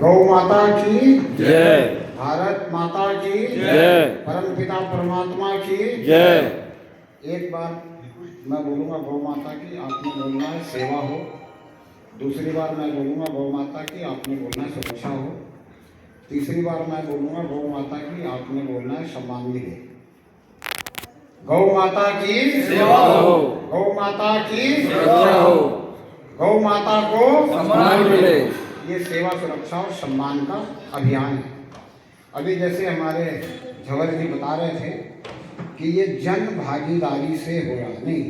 गौ माता की जय। भारत माता की जय। परम पिता परमात्मा की जय। एक बार मैं बोलूँगा गौ माता की, आपने बोलना है सेवा हो। दूसरी बार मैं बोलूँगा गौ माता की, आपने बोलना है सुरक्षा हो। तीसरी बार मैं बोलूँगा गौ माता की, आपने बोलना है सम्मान मिले। गौ माता की सेवा हो। गौ माता की सुरक्षा हो। गौ माता को सम्मान मिले। ये सेवा सुरक्षा और सम्मान का अभियान है। अभी जैसे हमारे झवर जी बता रहे थे कि ये जन भागीदारी से हो रहा नहीं,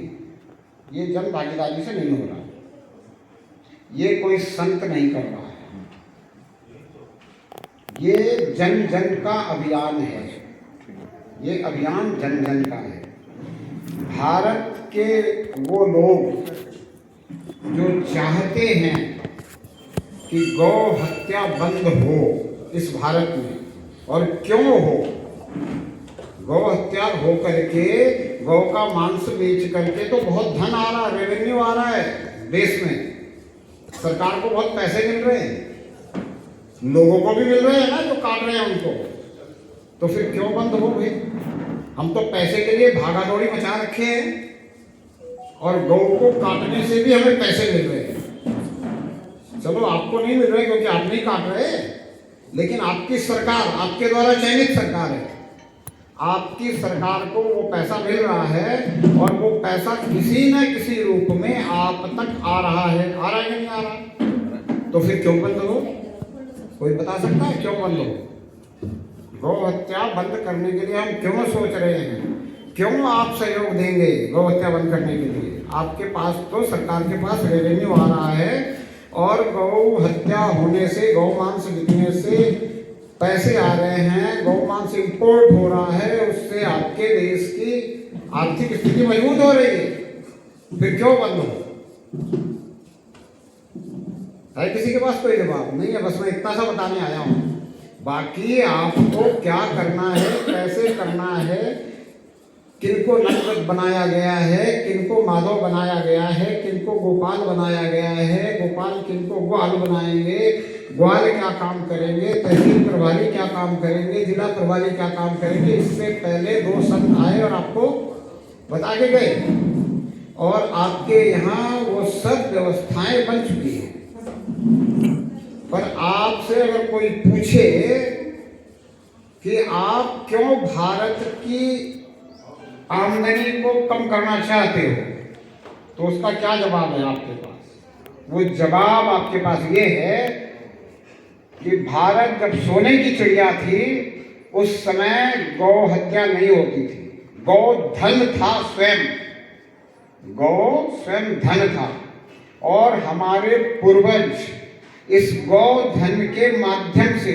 ये जन भागीदारी से नहीं हो रहा, ये कोई संत नहीं कर रहा है, ये जन जन का अभियान है। ये अभियान जन जन का है। भारत के वो लोग जो चाहते हैं कि गौ हत्या बंद हो इस भारत में, और क्यों हो, गौ हत्या हो करके गौ का मांस बेच करके तो बहुत धन आ रहा है, रेवेन्यू आ रहा है देश में, सरकार को बहुत पैसे मिल रहे हैं, लोगों को भी मिल रहे हैं ना जो काट रहे हैं उनको, तो फिर क्यों बंद हो भाई? हम तो पैसे के लिए भागा दौड़ी मचा रखे हैं और गौ को काटने से भी हमें पैसे मिल रहे हैं। चलो आपको नहीं मिल रहे क्योंकि आप नहीं काट रहे, लेकिन आपकी सरकार, आपके द्वारा चयनित सरकार है, आपकी सरकार को वो पैसा मिल रहा है और वो पैसा किसी न किसी रूप में आप तक आ रहा है। आ रहा है या नहीं आ रहा? तो फिर क्यों बंद हो? कोई बता सकता है क्यों बंद हो? गौ हत्या बंद करने के लिए हम क्यों सोच रहे हैं? क्यों आप सहयोग देंगे गौ हत्या बंद करने के लिए? आपके पास तो सरकार के पास रेवेन्यू आ रहा है और गौ हत्या होने से, गौ मांस बिकने से पैसे आ रहे हैं, गौ मांस इंपोर्ट हो रहा है, उससे आपके देश की आर्थिक स्थिति मजबूत हो रही है। फिर क्यों बंद हो? है किसी के पास कोई जवाब नहीं है? बस मैं इतना सा बताने आया हूँ। बाकी आपको क्या करना है, कैसे करना है, किनको नंद बनाया गया है, किनको माधव बनाया गया है, किनको गोपाल बनाया गया है, गोपाल किनको ग्वाल बनाएंगे, ग्वाल क्या काम करेंगे, तहसील प्रभारी क्या काम करेंगे, जिला प्रभारी क्या काम करेंगे, इससे पहले 2 संत आए और आपको बता के गए और आपके यहाँ वो सब व्यवस्थाएं बन चुकी हैं। पर आपसे अगर कोई पूछे कि आप क्यों भारत की आमदनी को कम करना चाहते हो, तो उसका क्या जवाब है आपके पास? वो जवाब आपके पास ये है कि भारत जब सोने की चिड़िया थी उस समय गौ हत्या नहीं होती थी। गौ धन था स्वयं, गौ स्वयं धन था और हमारे पूर्वज इस गौ धन के माध्यम से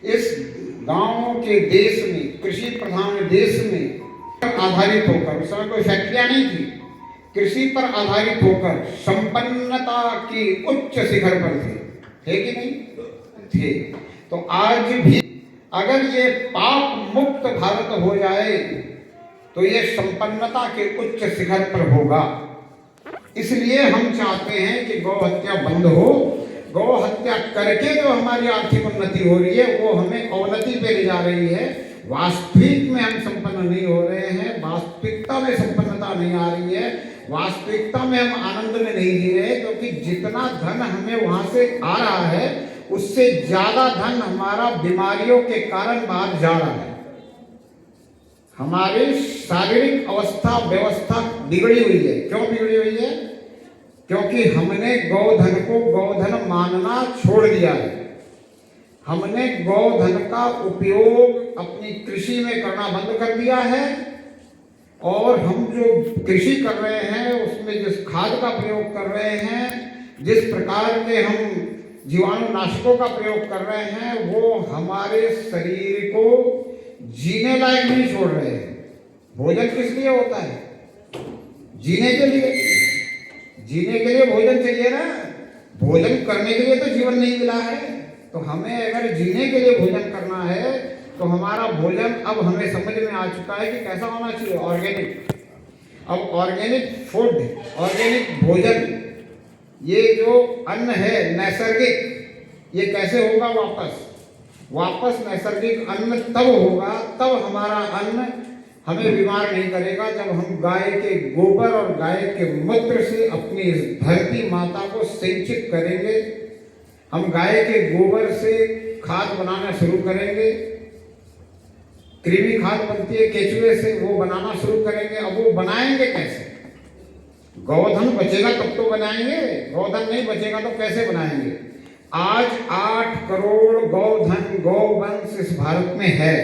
इस गांव के देश में, कृषि प्रधान देश में आधारित होकर, उस समय कोई फैक्ट्रियां नहीं थी, कृषि पर आधारित होकर संपन्नता की उच्च शिखर पर थे कि नहीं थे? तो आज भी अगर ये पाप मुक्त भारत हो जाए तो ये संपन्नता के उच्च शिखर पर होगा। इसलिए हम चाहते हैं कि गौ हत्या बंद हो। गौ हत्या करके जो हमारी आर्थिक उन्नति हो रही है वो हमें अवनति पे ले जा रही है। वास्तविक में हम संपन्न नहीं हो रहे हैं, वास्तविकता में संपन्नता नहीं आ रही है, वास्तविकता में हम आनंद में नहीं जी रहे, क्योंकि जितना धन हमें वहां से आ रहा है उससे ज्यादा धन हमारा बीमारियों के कारण बाहर जा रहा है। हमारी शारीरिक अवस्था व्यवस्था बिगड़ी हुई है। क्यों बिगड़ी हुई है? क्योंकि हमने गौधन को गौधन मानना छोड़ दिया है। हमने गौधन का उपयोग अपनी कृषि में करना बंद कर दिया है और हम जो कृषि कर रहे हैं उसमें जिस खाद का प्रयोग कर रहे हैं, जिस प्रकार के हम जीवाणुनाशकों का प्रयोग कर रहे हैं, वो हमारे शरीर को जीने लायक नहीं छोड़ रहे हैं। भोजन किस लिए होता है? जीने के लिए। जीने के लिए भोजन चाहिए ना, भोजन करने के लिए तो जीवन नहीं मिला है। तो हमें अगर जीने के लिए भोजन करना है तो हमारा भोजन अब हमें समझ में आ चुका है कि कैसा होना चाहिए, ऑर्गेनिक। अब ऑर्गेनिक फूड, ऑर्गेनिक भोजन, ये जो अन्न है नैसर्गिक, ये कैसे होगा वापस नैसर्गिक अन्न तब होगा, तब हमारा अन्न हमें बीमार नहीं करेगा जब हम गाय के गोबर और गाय के मूत्र से अपनी इस धरती माता को सिंचित करेंगे। हम गाय के गोबर से खाद बनाना शुरू करेंगे, कृमि खाद बनती है केचुए से, वो बनाना शुरू करेंगे। अब वो बनाएंगे कैसे? गोधन बचेगा तब तो बनाएंगे, गोधन नहीं बचेगा तो कैसे बनाएंगे? आज 8 करोड़ गोधन गौवंश इस भारत में है,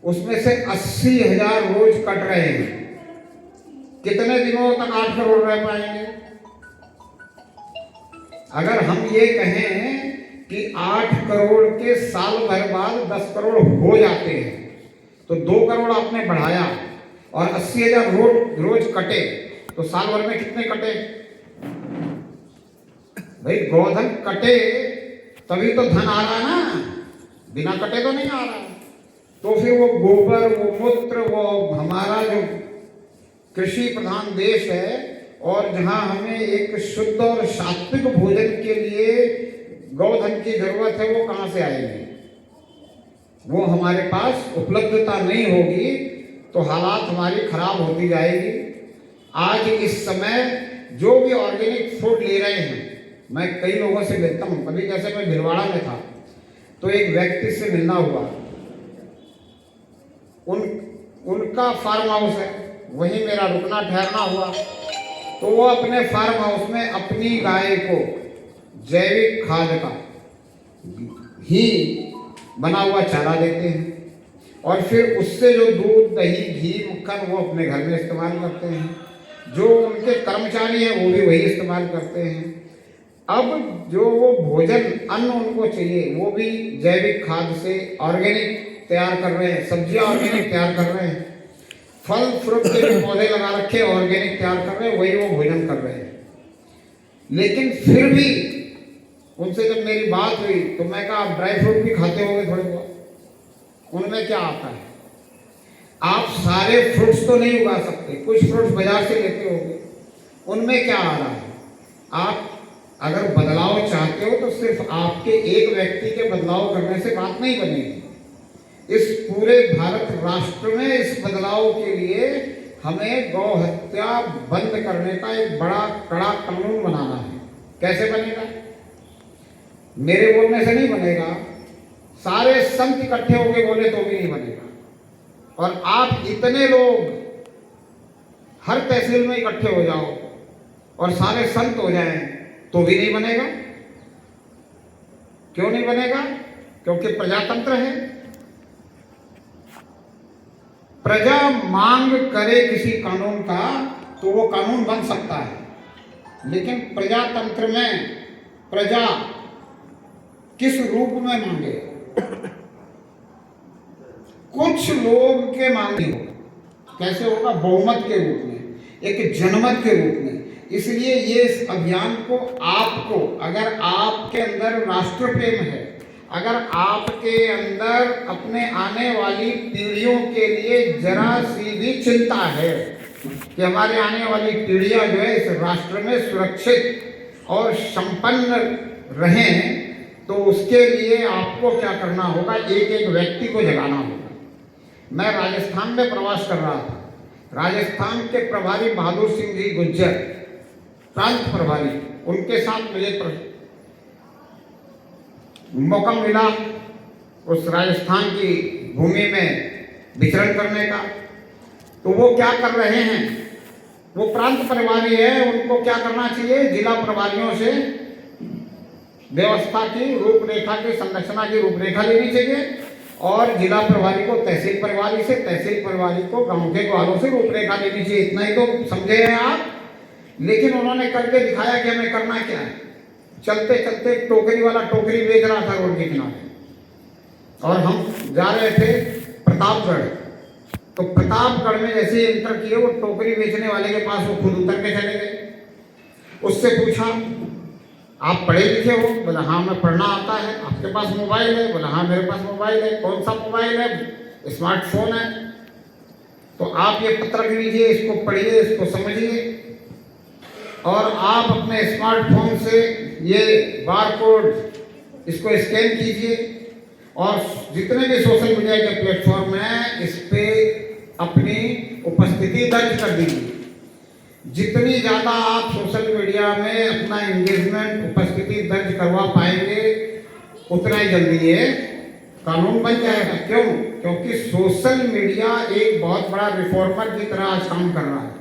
उसमें से 80,000 रोज कट रहे हैं। कितने दिनों तक 8 करोड़ रह पाएंगे? अगर हम ये कहें कि 8 करोड़ के साल भर बाद 10 करोड़ हो जाते हैं, तो 2 करोड़ आपने बढ़ाया और 80,000 रोज कटे, तो साल भर में कितने कटे? भाई गोधन कटे तभी तो धन आ रहा है ना, बिना कटे तो नहीं आ रहा। तो फिर वो गोबर, वो मूत्र, वो हमारा जो कृषि प्रधान देश है और जहां हमें एक शुद्ध और सात्विक भोजन के लिए गोधन की जरूरत है, वो कहां से आएगी? वो हमारे पास उपलब्धता नहीं होगी तो हालात हमारी खराब होती जाएगी। आज इस समय जो भी ऑर्गेनिक फूड ले रहे हैं, मैं कई लोगों से मिलता हूँ। कभी जैसे मैं भिलवाड़ा में था तो एक व्यक्ति से मिलना हुआ, उनका फार्म हाउस है, वहीं मेरा रुकना ठहरना हुआ। तो वो अपने फार्म हाउस में अपनी गाय को जैविक खाद का ही बना हुआ चारा देते हैं और फिर उससे जो दूध, दही, घी, मक्खन वो अपने घर में इस्तेमाल करते हैं। जो उनके कर्मचारी हैं वो भी वही इस्तेमाल करते हैं। अब जो वो भोजन, अन्न उनको चाहिए, वो भी जैविक खाद से ऑर्गेनिक तैयार कर रहे हैं, सब्जियां ऑर्गेनिक तैयार कर रहे हैं, फल फ्रूट के भी पौधे लगा रखे ऑर्गेनिक तैयार कर रहे हैं, वही वो भोजन कर रहे हैं। लेकिन फिर भी उनसे जब मेरी बात हुई तो मैं कहा, आप ड्राई फ्रूट भी खाते होंगे थोड़े बहुत, उनमें क्या आता है? आप सारे फ्रूट्स तो नहीं उगा सकते, कुछ फ्रूट्स बाजार से लेते होंगे, उनमें क्या आ रहा है? आप अगर बदलाव चाहते हो तो सिर्फ आपके एक व्यक्ति के बदलाव करने से बात नहीं बनेगी। इस पूरे भारत राष्ट्र में इस बदलाव के लिए हमें गौ हत्या बंद करने का एक बड़ा कड़ा कानून बनाना है। कैसे बनेगा? मेरे बोलने से नहीं बनेगा, सारे संत इकट्ठे होकर बोले तो भी नहीं बनेगा। और आप इतने लोग हर तहसील में इकट्ठे हो जाओ और सारे संत हो जाएं तो भी नहीं बनेगा। क्यों नहीं बनेगा? क्योंकि प्रजातंत्र है। प्रजा मांग करे किसी कानून का तो वो कानून बन सकता है, लेकिन प्रजातंत्र में प्रजा किस रूप में मांगे? कुछ लोग के मांगे होगा। कैसे होगा? बहुमत के रूप में, एक जनमत के रूप में। इसलिए ये इस अभियान को आपको, अगर आपके अंदर राष्ट्र प्रेम है, अगर आपके अंदर अपने आने वाली पीढ़ियों के लिए जरा सी भी चिंता है कि हमारे आने वाली पीढ़ियां जो है इस राष्ट्र में सुरक्षित और संपन्न रहें, तो उसके लिए आपको क्या करना होगा? एक एक व्यक्ति को जगाना होगा। मैं राजस्थान में प्रवास कर रहा था। राजस्थान के प्रभारी बहादुर सिंह जी गुज्जर, प्रांत प्रभारी, उनके साथ मुझे मौका मिला उस राजस्थान की भूमि में विचरण करने का। तो वो क्या कर रहे हैं? वो प्रांत प्रभारी है, उनको क्या करना चाहिए? जिला प्रभारियों से व्यवस्था की रूपरेखा की, संरचना की रूपरेखा लेनी चाहिए और जिला प्रभारी को तहसील प्रभारी से, तहसील प्रभारी को गांव के ग्वालों से रूपरेखा लेनी चाहिए। इतना ही तो समझे हैं आप। लेकिन उन्होंने करके दिखाया कि हमें करना क्या है। चलते चलते टोकरी वाला टोकरी बेच रहा था रोड के किनारे और हम जा रहे थे प्रतापगढ़। तो प्रतापगढ़ में जैसे ही एंटर किए, वो टोकरी बेचने वाले के पास वो खुद उतर के चले गए। उससे पूछा, आप पढ़े लिखे हो? बोला हाँ मैं पढ़ना आता है। आपके पास मोबाइल है? बोला हाँ मेरे पास मोबाइल है। कौन सा मोबाइल है? स्मार्टफोन है। तो आप ये पत्र लीजिए, इसको पढ़िए, इसको समझिए और आप अपने स्मार्टफोन से ये बार कोड इसको स्कैन कीजिए और जितने भी सोशल मीडिया के प्लेटफॉर्म हैं इस पे अपनी उपस्थिति दर्ज कर दीजिए। जितनी ज़्यादा आप सोशल मीडिया में अपना एंगेजमेंट उपस्थिति दर्ज करवा पाएंगे उतना ही जल्दी ये कानून बन जाएगा। क्यों? क्योंकि सोशल मीडिया एक बहुत बड़ा रिफॉर्मर की तरह आज काम कर रहा है।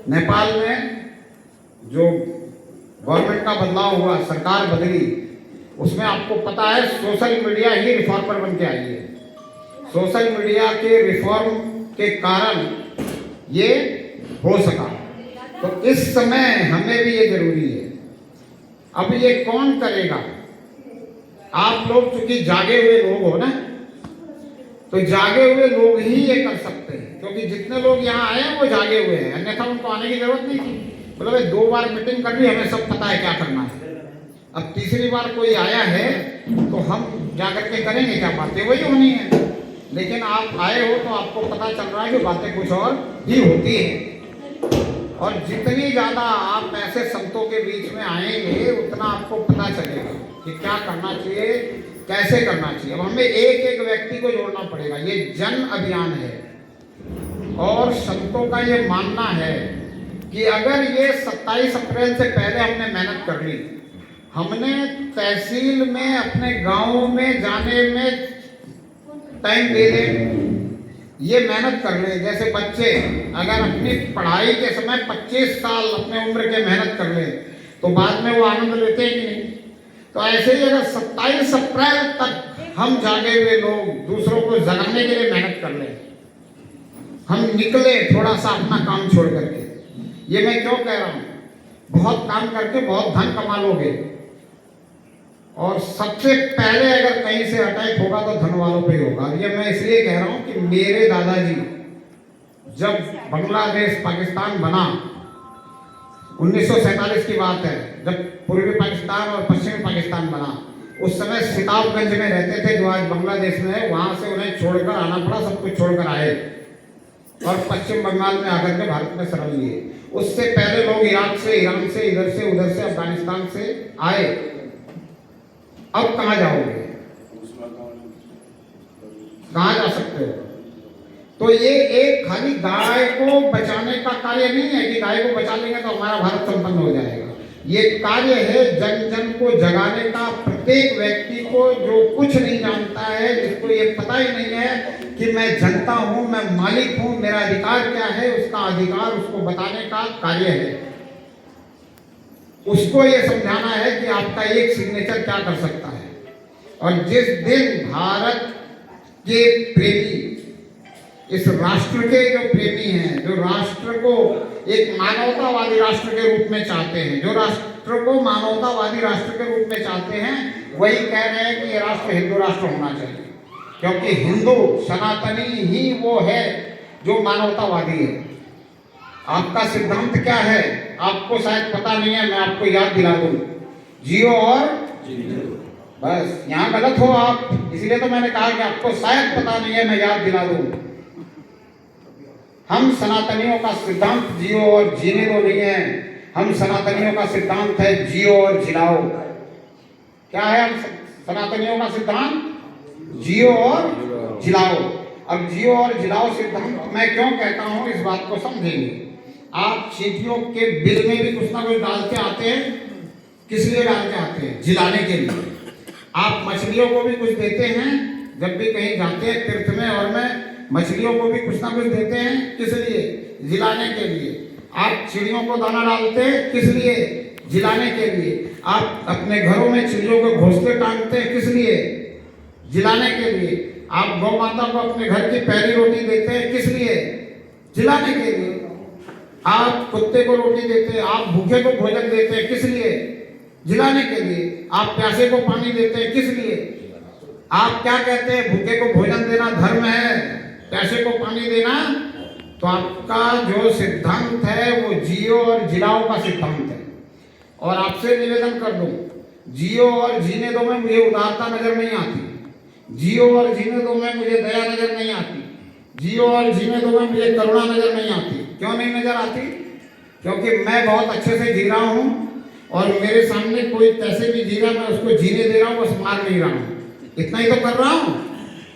नेपाल में जो गवर्नमेंट का बदलाव हुआ, सरकार बदली, उसमें आपको पता है सोशल मीडिया ही रिफॉर्मर बन के आई है। सोशल मीडिया के रिफॉर्म के कारण ये हो सका। तो इस समय हमें भी ये जरूरी है। अब ये कौन करेगा? आप लोग चूंकि जागे हुए लोग हो ना, तो जागे हुए लोग ही ये कर सकते हैं, क्योंकि जितने लोग यहाँ आए हैं वो जागे हुए हैं, अन्यथा उनको आने की जरूरत नहीं थी। मतलब 2 बार मीटिंग कर ली, हमें सब पता है क्या करना है। अब तीसरी बार कोई आया है तो हम जाकर के करेंगे क्या? बातें वही होनी है। लेकिन आप आए हो तो आपको पता चल रहा है कि बातें कुछ और ही होती है। और जितनी ज़्यादा आप ऐसे संतों के बीच में आएंगे उतना आपको पता चलेगा कि क्या करना चाहिए, कैसे करना चाहिए। अब हमें एक एक व्यक्ति को जोड़ना पड़ेगा। ये जन अभियान है और संतों का ये मानना है कि अगर ये 27 अप्रैल से पहले हमने मेहनत कर ली, हमने तहसील में अपने गाँव में जाने में टाइम दे दें, ये मेहनत कर ले। जैसे बच्चे अगर अपनी पढ़ाई के समय 25 साल अपने उम्र के मेहनत कर ले तो बाद में वो आनंद लेते हैं कि नहीं? तो ऐसे ही अगर 27 अप्रैल तक हम जागे हुए लोग दूसरों को जगाने के लिए मेहनत कर ले, हम निकले थोड़ा सा अपना काम छोड़ करके। ये मैं क्यों कह रहा हूँ? बहुत काम करके बहुत धन कमा लोगे और सबसे पहले अगर कहीं से अटैक होगा तो धन वालों पे होगा। ये मैं इसलिए कह रहा हूं कि मेरे दादाजी जब बांग्लादेश पाकिस्तान बना, 1947 की बात है, जब पूर्वी पाकिस्तान और पश्चिमी पाकिस्तान बना, उस समय सिताबगंज में रहते थे जो आज बांग्लादेश में है। वहां से उन्हें छोड़कर आना पड़ा, सब कुछ छोड़कर आए और पश्चिम बंगाल में आकर के भारत में शरण लिए। उससे पहले लोग इराक से, ईरान से, इधर से उधर से, अफगानिस्तान से आए। अब कहां जाओगे? कहां जा सकते हो? तो ये एक खाली गाय को बचाने का कार्य नहीं है कि गाय को बचा लेंगे तो हमारा भारत संपन्न हो जाएगा। ये कार्य है जन जन को जगाने का। प्रत्येक व्यक्ति को जो कुछ नहीं जानता है, जिसको ये पता ही नहीं है कि मैं जनता हूं, मैं मालिक हूं, मेरा अधिकार क्या है, उसका अधिकार उसको बताने का कार्य है। उसको ये समझाना है कि आपका एक सिग्नेचर क्या कर सकता है। और जिस दिन भारत के प्रेमी, इस राष्ट्र के जो प्रेमी हैं, जो राष्ट्र को एक मानवतावादी राष्ट्र के रूप में चाहते हैं, जो राष्ट्र को मानवतावादी राष्ट्र के रूप में चाहते हैं, वही कह रहे हैं कि ये राष्ट्र हिंदू राष्ट्र होना चाहिए। क्योंकि हिंदू सनातनी ही वो है जो मानवतावादी है। आपका सिद्धांत क्या है आपको शायद पता नहीं है, मैं आपको याद दिला दूं। जियो और बस। यहाँ गलत हो आप, इसलिए तो मैंने कहा कि आपको शायद पता नहीं है, मैं याद दिला दूं। हम सनातनियों का सिद्धांत जियो और जीने दो नहीं है। हम सनातनियों का सिद्धांत है जियो और जिलाओ। क्या है हम सनातनियों का सिद्धांत? जियो और जिलाओ। अब जियो और जिलाओ सिद्धांत मैं क्यों कहता हूं, इस बात को समझेंगे। आप चींटियों के बिल में भी कुछ ना कुछ डालते आते हैं। किस लिए डालते आते हैं? जिलाने के लिए। आप मछलियों को भी कुछ देते हैं, जब भी कहीं जाते हैं तीर्थ में और में मछलियों को भी कुछ ना कुछ देते हैं। किस लिए? जिलाने के लिए। आप चिड़ियों को दाना डालते हैं, किस लिए? जिलाने के लिए। आप अपने घरों में चिड़ियों को घोंसले टांगते हैं, किस लिए? जिलाने के लिए। आप गौ माता को अपने घर की पहली रोटी देते हैं, किस लिए? जिलाने के लिए। आप कुत्ते को रोटी देते हैं, आप भूखे को भोजन देते हैं, किस लिए? जिलाने के लिए। आप प्यासे को पानी देते हैं, किस लिए? आप क्या कहते हैं? भूखे को भोजन देना धर्म है, प्यासे को पानी देना। तो आपका जो सिद्धांत है वो जियो और जिलाओ का सिद्धांत है। और आपसे निवेदन कर दूं, जियो और जीने दो में मुझे उदारता नजर नहीं आती। जियो और जीने दो में मुझे दया नजर नहीं आती। जियो और जीने दो में मुझे करुणा नजर नहीं आती। क्यों नहीं नजर आती? क्योंकि मैं बहुत अच्छे से जी रहा हूं। और मेरे सामने कोई कैसे भी जी रहा, मैं उसको जीने दे रहा हूँ, बस मार नहीं रहा हूँ। इतना ही तो कर रहा हूँ,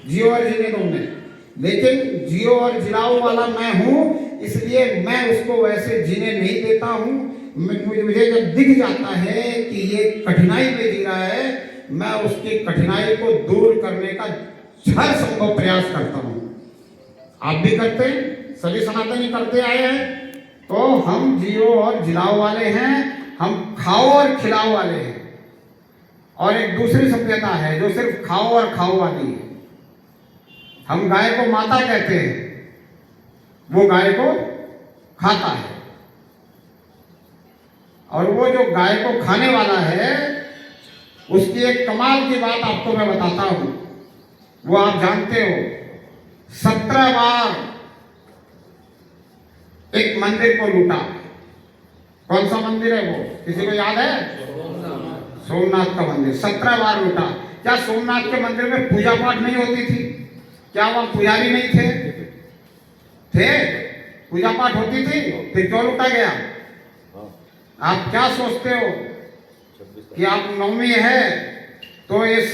जियो और जीने दो में। लेकिन जियो और जिलाओ वाला मैं हूँ, इसलिए मैं उसको वैसे जीने नहीं देता हूँ। मुझे जब दिख जाता है कि ये कठिनाई में जी रहा है, मैं उसकी कठिनाई को दूर करने का हर संभव प्रयास करता हूँ। आप भी करते हैं, सभी सनातनी करते आए हैं। तो हम जियो और जिलाओ वाले हैं, हम खाओ और खिलाओ वाले हैं। और एक दूसरी सभ्यता है जो सिर्फ खाओ और खाओ वाली है। हम गाय को माता कहते हैं, वो गाय को खाता है। और वो जो गाय को खाने वाला है, उसकी एक कमाल की बात आपको मैं बताता हूं। वो आप जानते हो, 17 बार एक मंदिर को लूटा। कौन सा मंदिर है वो, किसी को याद है? सोमनाथ का मंदिर 17 बार लूटा। क्या सोमनाथ के मंदिर में पूजा पाठ नहीं होती थी? क्या वहां पुजारी नहीं थे? पूजा पाठ होती थी, फिर क्यों लूटा गया? आप क्या सोचते हो कि आप नवमी है तो इस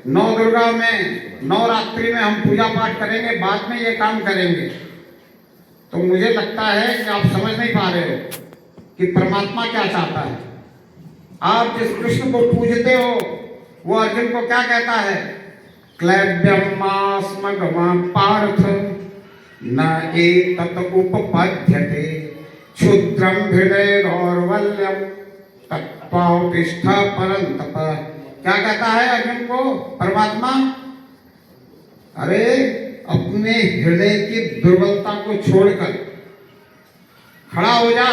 नौ दुर्गा में, नवरात्रि में हम पूजा पाठ करेंगे, बाद में ये काम करेंगे? तो मुझे लगता है कि आप समझ नहीं पा रहे हो कि परमात्मा क्या चाहता है। आप जिस कृष्ण को पूजते हो, वो अर्जुन को क्या कहता है? क्लैब्यमास्मगम पार्थ न एतत् उपपद्यते क्षुद्रम हृदय दौर्बल्यम तत्त्वातिष्ठ परन्तप। क्या कहता है अर्जुन को परमात्मा? अरे अपने हृदय की दुर्बलता को छोड़कर खड़ा हो जा।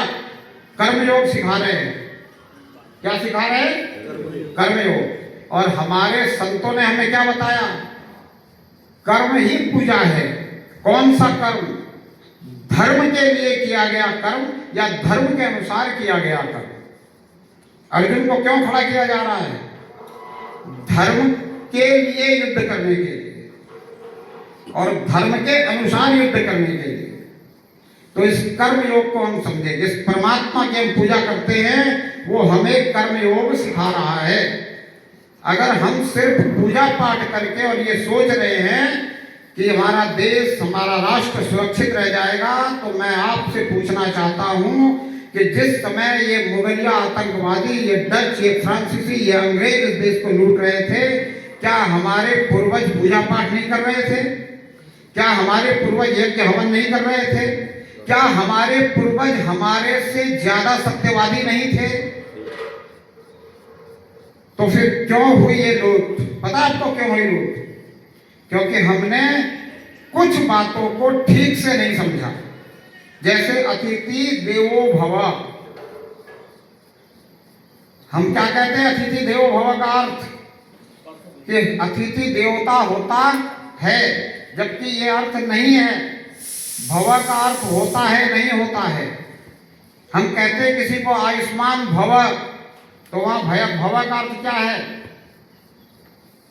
कर्मयोग सिखा रहे हैं। क्या सिखा रहे हैं? कर्मयोग। और हमारे संतों ने हमें क्या बताया? कर्म ही पूजा है। कौन सा कर्म? धर्म के लिए किया गया कर्म या धर्म के अनुसार किया गया कर्म। अर्जुन को क्यों खड़ा किया जा रहा है? धर्म के लिए युद्ध करने के लिए और धर्म के अनुसार युद्ध करने के लिए। तो इस कर्म योग को हम समझे। जिस परमात्मा की हम पूजा करते हैं, वो हमें कर्म योग सिखा रहा है। अगर हम सिर्फ पूजा पाठ करके और ये सोच रहे हैं कि हमारा देश, हमारा राष्ट्र सुरक्षित रह जाएगा, तो मैं आपसे पूछना चाहता हूं कि जिस समय ये मुगलिया आतंकवादी, ये डच, ये फ्रांसीसी, ये अंग्रेज इस देश को लूट रहे थे, क्या हमारे पूर्वज पूजा पाठ नहीं कर रहे थे? क्या हमारे पूर्वज यज्ञ हवन नहीं कर रहे थे? क्या हमारे पूर्वज हमारे से ज्यादा सत्यवादी नहीं थे? तो फिर क्यों हुई ये लूट? पता आपको क्यों हुई लूट? क्योंकि हमने कुछ बातों को ठीक से नहीं समझा। जैसे अतिथि देवो भव। हम क्या कहते हैं अतिथि देवो भव का अर्थ? कि अतिथि देवता होता है, जबकि ये अर्थ नहीं है। भव का अर्थ होता है, नहीं होता है। हम कहते हैं किसी को आयुष्मान भव, तो वहां भव का अर्थ क्या है?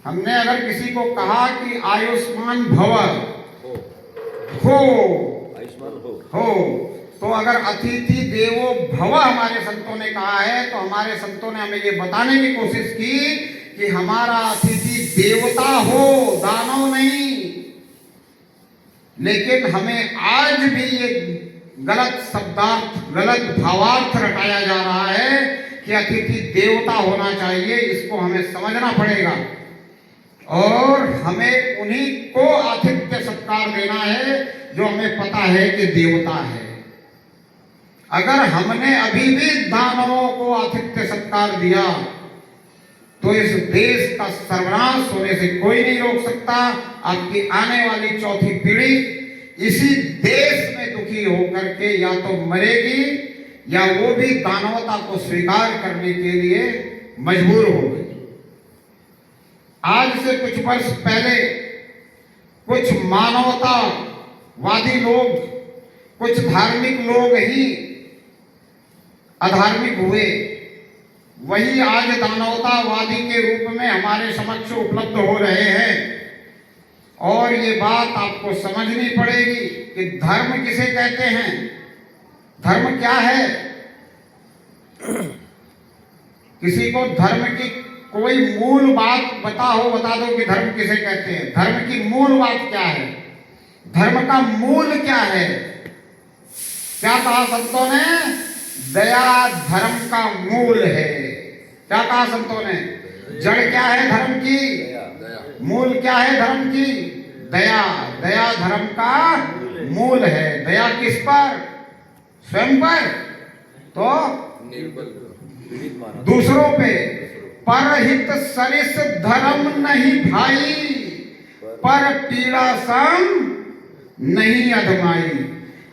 हमने अगर किसी को कहा कि आयुष्मान भव हो, तो अगर अतिथि देवो भव हमारे संतों ने कहा है, तो हमारे संतों ने हमें ये बताने की कोशिश की कि हमारा अतिथि देवता हो, दानव नहीं। लेकिन हमें आज भी ये गलत शब्दार्थ, गलत भावार्थ रटाया जा रहा है कि अतिथि देवता होना चाहिए। इसको हमें समझना पड़ेगा और हमें उन्हीं को आतिथ्य सत्कार देना है जो हमें पता है कि देवता है। अगर हमने अभी भी दानवों को आतिथ्य सत्कार दिया, तो इस देश का सर्वनाश होने से कोई नहीं रोक सकता। आपकी आने वाली चौथी पीढ़ी इसी देश में दुखी होकर के या तो मरेगी या वो भी दानवता को स्वीकार करने के लिए मजबूर होगी। आज से कुछ वर्ष पहले कुछ मानवतावादी लोग, कुछ धार्मिक लोग ही अधार्मिक हुए, वही आज दानवतावादी के रूप में हमारे समक्ष उपलब्ध हो रहे हैं। और ये बात आपको समझनी पड़ेगी कि धर्म किसे कहते हैं, धर्म क्या है। किसी को धर्म की कोई मूल बात बता दो कि धर्म किसे कहते हैं। धर्म की मूल बात क्या है? धर्म का मूल क्या है? क्या कहा संतों ने? दया धर्म का मूल है। क्या कहा संतों ने? जड़ क्या है धर्म की? मूल क्या है धर्म की? दया। दया धर्म का मूल है। दया किस पर? स्वयं पर तो दूसरों पे। परहित सरिस धर्म नहीं भाई, पर पीड़ा सम नहीं अधमाई।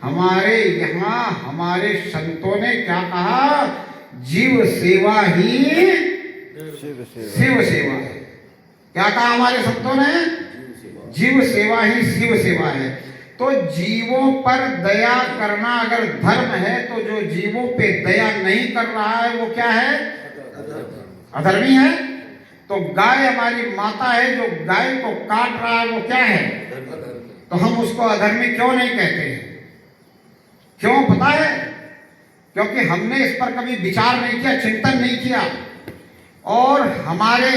हमारे यहाँ हमारे संतों ने क्या कहा? जीव सेवा ही शिव सेवा है। क्या कहा हमारे संतों ने? जीव सेवा ही शिव सेवा है। तो जीवों पर दया करना अगर धर्म है, तो जो जीवों पे दया नहीं कर रहा है वो क्या है? अधर्मी है। तो गाय हमारी माता है, जो गाय को काट रहा है वो क्या है? तो हम उसको अधर्मी क्यों नहीं कहते हैं? क्यों पता है? क्योंकि हमने इस पर कभी विचार नहीं किया, चिंतन नहीं किया। और हमारे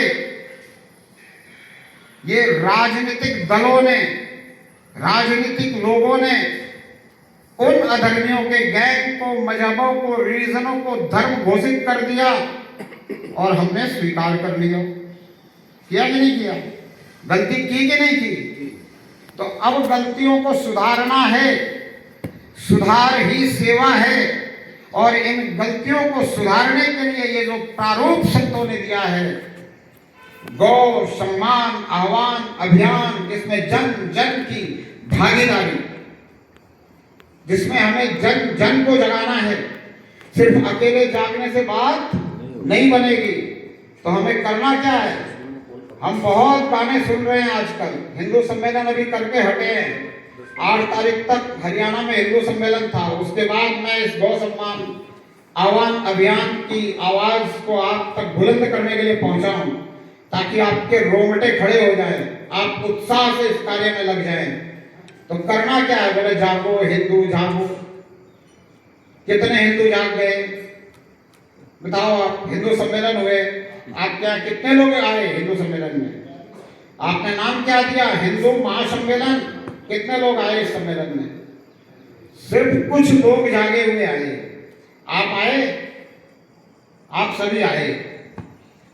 ये राजनीतिक दलों ने, राजनीतिक लोगों ने उन अधर्मियों के गैंग को, मजहबों को, रिलीजनों को धर्म घोषित कर दिया और हमने स्वीकार कर लिया। किया कि नहीं किया? गलती की कि नहीं की? तो अब गलतियों को सुधारना है। सुधार ही सेवा है। और इन गलतियों को सुधारने के लिए ये जो प्रारूप संतों ने दिया है, गौ सम्मान आह्वान अभियान, जिसमें जन जन की भागीदारी, जिसमें हमें जन जन को जगाना है। सिर्फ अकेले जागने से बात नहीं बनेगी। तो हमें करना क्या है? हम बहुत गाने सुन रहे हैं आजकल। हिंदू सम्मेलन अभी करके हटे हैं। 8 तारीख तक हरियाणा में हिंदू सम्मेलन था। उसके बाद मैं इस गौ सम्मान आह्वान अभियान की आवाज को आप तक बुलंद करने के लिए पहुंचा हूं, ताकि आपके रोंगटे खड़े हो जाएं, आप उत्साह से इस कार्य में लग जाएं। तो करना क्या है? बोले जागो हिंदू जागो। कितने हिंदू जाग गए बताओ? आप हिंदू सम्मेलन हुए, आप क्या कितने लोग आए हिंदू सम्मेलन में? आपने नाम क्या दिया? हिंदू महासम्मेलन। कितने लोग आए इस सम्मेलन में? सिर्फ कुछ लोग जागे हुए आए। आप आए? आप सभी आए।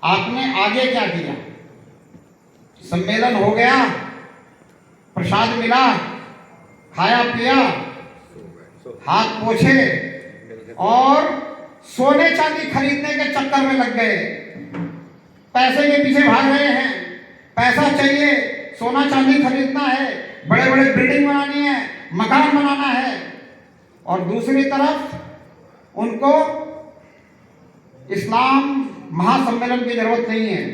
आपने आगे क्या किया? सम्मेलन हो गया, प्रसाद मिला, खाया पिया, हाथ पोछे और सोने चांदी खरीदने के चक्कर में लग गए। पैसे के पीछे भाग रहे हैं। पैसा चाहिए, सोना चांदी खरीदना है, बड़े बड़े बिल्डिंग बनानी है, मकान बनाना है। और दूसरी तरफ उनको इस्लाम महासम्मेलन की जरूरत नहीं है।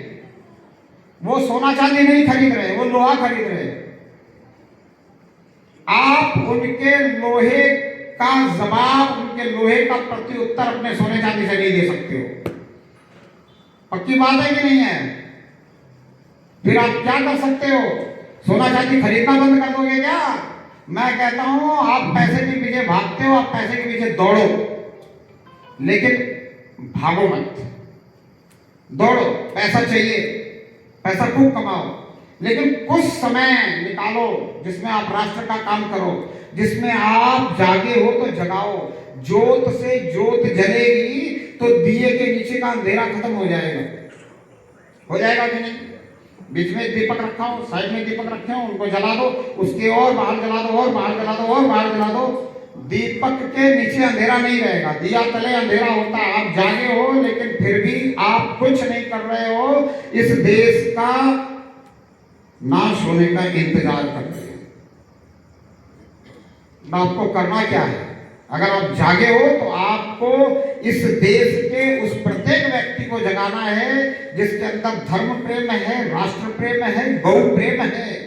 वो सोना चांदी नहीं खरीद रहे, वो लोहा खरीद रहे। आप उनके लोहे का जवाब, उनके लोहे का प्रत्युत्तर अपने सोने चांदी से नहीं दे सकते हो। पक्की बात है कि नहीं है? फिर आप क्या कर सकते हो? सोना चांदी खरीदना बंद कर दोगे क्या? मैं कहता हूं आप पैसे के पीछे भागते हो, आप पैसे के पीछे दौड़ो, लेकिन भागो मत। दौड़ो, पैसा चाहिए, पैसा खूब कमाओ, लेकिन कुछ समय निकालो जिसमें आप राष्ट्र का काम करो, जिसमें आप जागे हो तो जगाओ। जोत से जोत जलेगी तो दिए के नीचे का अंधेरा खत्म हो जाएगा। हो जाएगा कि नहीं? बीच में दीपक रखा हो, साइड में दीपक रखे हो, उनको जला दो, उसके और बाहर जला दो, और बाहर जला दो, और बाहर जला दो। दीपक के नीचे अंधेरा नहीं रहेगा, दिया तले अंधेरा होता है। आप जागे हो लेकिन फिर भी आप कुछ नहीं कर रहे हो, इस देश का नाश होने का इंतजार कर रहे हैं। आपको करना क्या है? अगर आप जागे हो तो आपको इस देश के उस प्रत्येक व्यक्ति को जगाना है जिसके अंदर धर्म प्रेम है, राष्ट्र प्रेम है, गौ प्रेम है।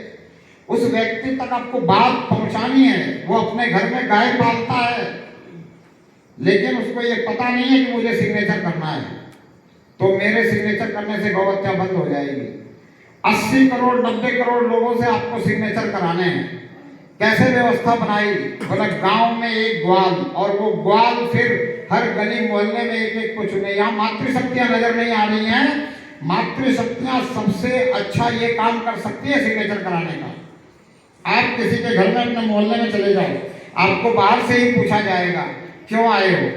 उस व्यक्ति तक आपको बात पहुंचानी है। वो अपने घर में गाय पालता है, लेकिन उसको ये पता नहीं है कि मुझे सिग्नेचर करना है, तो मेरे सिग्नेचर करने से गौ हत्या बंद हो जाएगी। 80 करोड़ 90 करोड़ लोगों से आपको सिग्नेचर कराने हैं। कैसे व्यवस्था बनाई? बोला गांव में एक ग्वाल, और वो ग्वाल फिर हर गली मोहल्ले में एक एक को चुने। यहाँ मातृशक्तियां नजर नहीं आ रही हैं। मातृशक्तियां सबसे अच्छा ये काम कर सकती है सिग्नेचर कराने का। आप किसी के घर में अपने मोहल्ले में चले जाओ, आपको बाहर से ही पूछा जाएगा क्यों आए हो,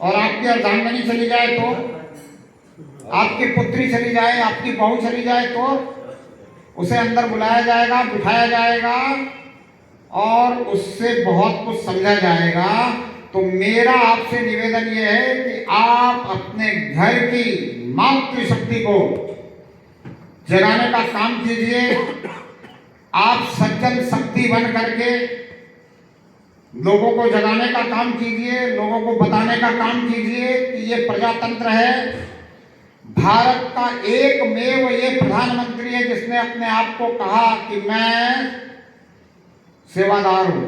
और आपकी अर्धांगिनी चली जाए तो, आपकी पुत्री चली जाए, आपकी बहू चली जाए तो उसे अंदर बुलाया जाएगा, बिठाया जाएगा और उससे बहुत कुछ समझा जाएगा। तो मेरा आपसे निवेदन यह है कि आप अपने घर की मातृशक्ति को जगाने का काम कीजिए। आप सज्जन शक्ति बन करके लोगों को जगाने का काम कीजिए, लोगों को बताने का काम कीजिए कि ये प्रजातंत्र है। भारत का एकमेव ये प्रधानमंत्री है जिसने अपने आप को कहा कि मैं सेवादार हूं।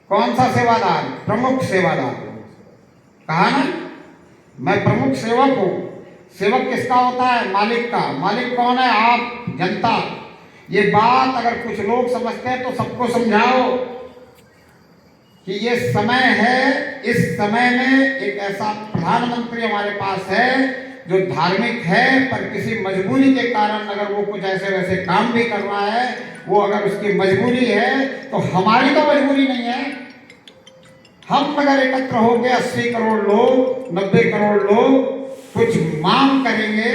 कौन सा सेवादार? प्रमुख सेवादार। कहा ना, मैं प्रमुख सेवक हूं। सेवक किसका होता है? मालिक का। मालिक कौन है? आप, जनता। ये बात अगर कुछ लोग समझते हैं तो सबको समझाओ कि ये समय है, इस समय में एक ऐसा प्रधानमंत्री हमारे पास है जो धार्मिक है, पर किसी मजबूरी के कारण अगर वो कुछ ऐसे वैसे काम भी कर रहा है, वो अगर उसकी मजबूरी है तो हमारी तो मजबूरी नहीं है। हम अगर एकत्र हो गए 80 करोड़ लोग, 90 करोड़ लोग कुछ मांग करेंगे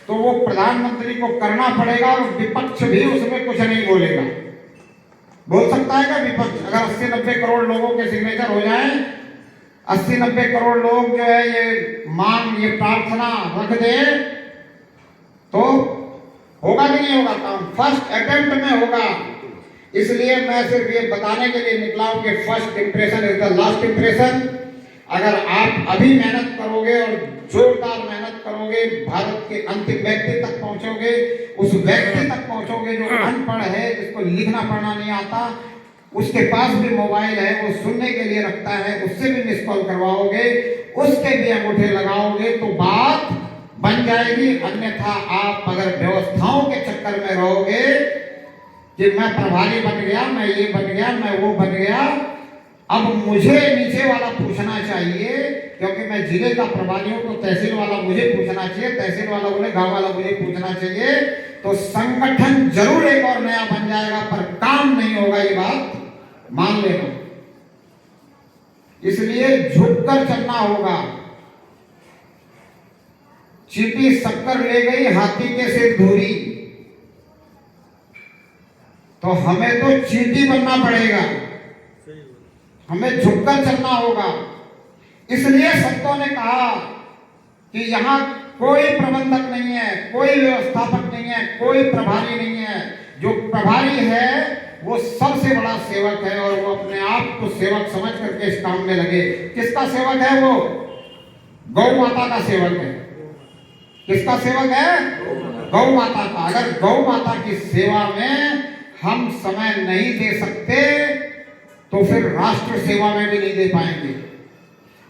तो वो प्रधानमंत्री को करना पड़ेगा और विपक्ष भी उसमें कुछ नहीं बोलेगा। बोल सकता है क्या विपक्ष? अगर 80-90 करोड़ लोगों के सिग्नेचर हो जाएं, 80-90 करोड़ लोग जो है ये मांग, ये प्रार्थना रख दे तो होगा कि नहीं होगा काम? फर्स्ट अटेम्प्ट में होगा। इसलिए मैं सिर्फ ये बताने के लिए निकला हूं कि first impression is the last impression. अगर आप अभी मेहनत करोगे और जोरदार मेहनत करोगे, भारत के अंतिम व्यक्ति तक पहुंचोगे, उस व्यक्ति तक पहुंचोगे जो अनपढ़ है, जिसको लिखना पढ़ना नहीं आता, उसके पास भी मोबाइल है, वो सुनने के लिए रखता है, उससे भी मिस कॉल करवाओगे, उसके भी अंगूठे लगाओगे तो बात बन जाएगी। अन्यथा आप अगर व्यवस्थाओं के चक्कर में रहोगे कि मैं प्रभारी बन गया, मैं ये बन गया, मैं वो बन गया, अब मुझे नीचे वाला पूछना चाहिए, क्योंकि मैं जिले का प्रभारी हूं तो तहसील वाला मुझे पूछना चाहिए, तहसील वाला बोले गांव वाला मुझे पूछना चाहिए, तो संगठन जरूर एक और नया बन जाएगा पर काम नहीं होगा, ये बात मान लेना। इसलिए झुककर चलना होगा। चींटी शक्कर ले गई, हाथी के सिर धूरी, तो हमें तो चींटी बनना पड़ेगा, हमें झुककर चलना होगा। इसलिए संतों ने कहा कि यहां कोई प्रबंधक नहीं है, कोई व्यवस्थापक नहीं है, कोई प्रभारी नहीं है। जो प्रभारी है वो सबसे बड़ा सेवक है और वो अपने आप को सेवक समझ करके इस काम में लगे। किसका सेवक है वो? गौ माता का सेवक है। किसका सेवक है? गौ माता का। अगर गौ माता की सेवा में हम समय नहीं दे सकते तो फिर राष्ट्र सेवा में भी नहीं दे पाएंगे,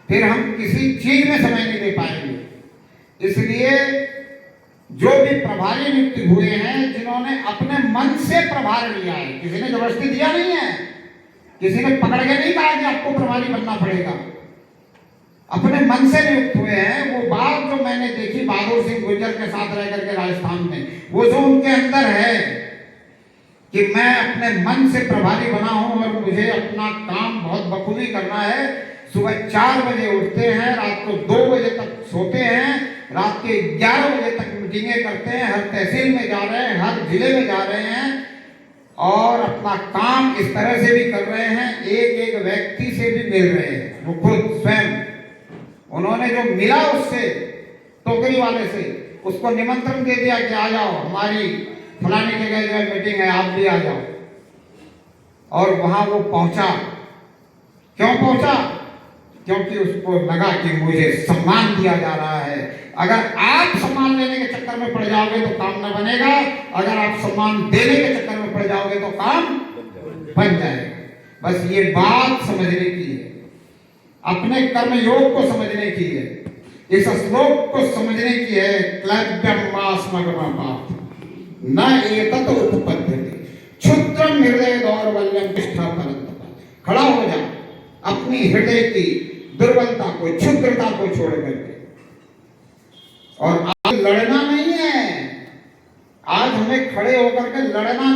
फिर हम किसी चीज में समय नहीं दे पाएंगे। इसलिए जो भी प्रभारी नियुक्त हुए हैं, जिन्होंने अपने मन से प्रभार लिया है, किसी ने जबरदस्ती दिया नहीं है, किसी ने पकड़ के नहीं कहा कि आपको प्रभारी बनना पड़ेगा, अपने मन से नियुक्त हुए हैं। वो बात जो मैंने देखी बहादुर सिंह गुर्जर के साथ रह करके राजस्थान में, वो जो उनके अंदर है कि मैं अपने मन से प्रभारी बना हूं और मुझे अपना काम बहुत बखूबी करना है। सुबह 4 बजे उठते हैं, रात को 2 बजे तक सोते हैं, रात के 11 बजे तक मीटिंगें करते हैं, हर तहसील में जा रहे हैं, हर जिले में जा रहे हैं और अपना काम इस तरह से भी कर रहे हैं, एक एक व्यक्ति से भी मिल रहे हैं। वो खुद स्वयं उन्होंने जो मिला उससे, टोकरी वाले से, उसको निमंत्रण दे दिया कि आ जाओ, हमारी फलानी जगह जो है मीटिंग है, आप भी आ जाओ। और वहां वो पहुंचा। क्यों पहुंचा? क्योंकि उसको लगा कि मुझे सम्मान दिया जा रहा है। अगर आप सम्मान लेने के चक्कर में पड़ जाओगे तो काम न बनेगा, अगर आप सम्मान देने के चक्कर में पड़ जाओगे तो काम बन जाएगा। बस ये बात समझने की है, अपने कर्म योग को समझने की है, इस श्लोक को समझने की है। क्लब्यम मास्मगम पाप न एतत् उत्पद्यते क्षुद्रम हृदय दौर्बल्यम तिष्ठा परन्तप। खड़ा हो जा, अपनी हृदय की दुर्बलता को, क्षुद्रता को छोड़ करके। और आज लड़ना नहीं है, आज हमें खड़े होकर के लड़ना